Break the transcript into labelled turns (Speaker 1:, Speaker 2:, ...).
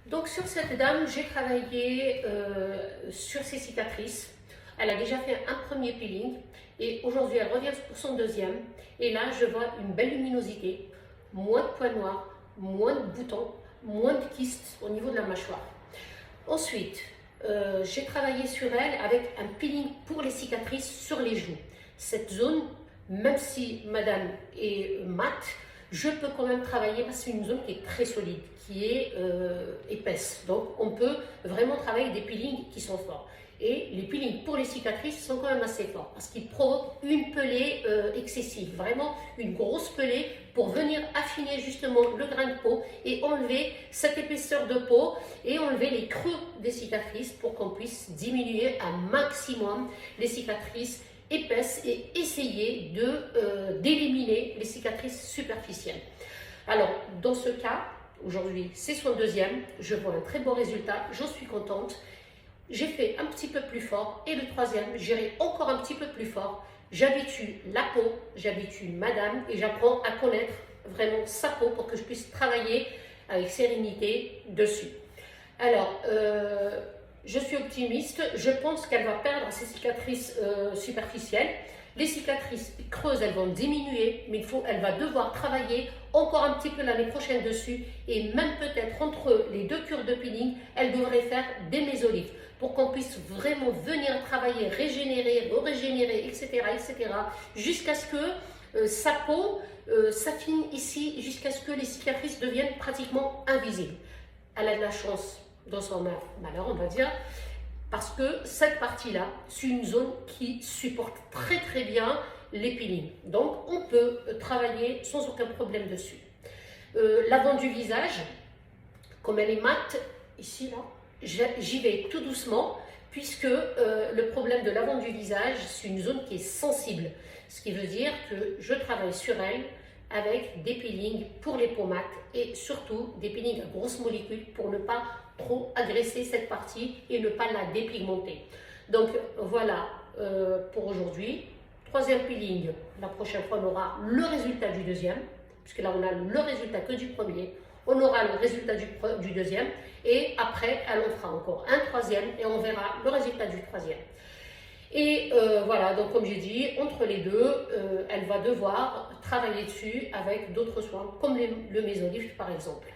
Speaker 1: Donc sur cette dame, j'ai travaillé sur ses cicatrices. Elle a déjà fait un premier peeling et aujourd'hui elle revient pour son deuxième. Et là, je vois une belle luminosité, moins de points noirs, moins de boutons, moins de kystes au niveau de la mâchoire. Ensuite, j'ai travaillé sur elle avec un peeling pour les cicatrices sur les joues. Cette zone, même si madame est mate, je peux quand même travailler parce que c'est une zone qui est très solide, qui est épaisse. Donc on peut vraiment travailler des peelings qui sont forts. Et les peelings pour les cicatrices sont quand même assez forts parce qu'ils provoquent une pelée excessive, vraiment une grosse pelée pour venir affiner justement le grain de peau et enlever cette épaisseur de peau et enlever les creux des cicatrices pour qu'on puisse diminuer un maximum les cicatrices épaisse et essayer d'éliminer les cicatrices superficielles. Alors, dans ce cas, aujourd'hui, c'est son deuxième, je vois un très beau résultat, j'en suis contente. J'ai fait un petit peu plus fort et le troisième, j'irai encore un petit peu plus fort. J'habitue la peau, j'habitue madame et j'apprends à connaître vraiment sa peau pour que je puisse travailler avec sérénité dessus. Alors, je suis optimiste, je pense qu'elle va perdre ses cicatrices superficielles. Les cicatrices creuses, elles vont diminuer, mais elle va devoir travailler encore un petit peu l'année prochaine dessus. Et même peut-être entre les deux cures de peeling, elle devrait faire des mésolites pour qu'on puisse vraiment venir travailler, régénérer, régénérer, etc., etc., jusqu'à ce que sa peau s'affine ici, jusqu'à ce que les cicatrices deviennent pratiquement invisibles. Elle a de la chance dans son malheur, on va dire, parce que cette partie-là, c'est une zone qui supporte très très bien les peelings. Donc, on peut travailler sans aucun problème dessus. L'avant du visage, comme elle est mate, ici, là, j'y vais tout doucement, puisque le problème de l'avant du visage, c'est une zone qui est sensible. Ce qui veut dire que je travaille sur elle avec des peelings pour les peaux mates et surtout des peelings à grosses molécules pour ne pas trop agresser cette partie et ne pas la dépigmenter. Donc voilà pour aujourd'hui. Troisième peeling, la prochaine fois on aura le résultat du deuxième, puisque là on a le résultat que du premier, on aura le résultat du deuxième et après elle en fera encore un troisième et on verra le résultat du troisième. Et voilà, donc comme j'ai dit, entre les deux, elle va devoir travailler dessus avec d'autres soins, comme le mésolift par exemple.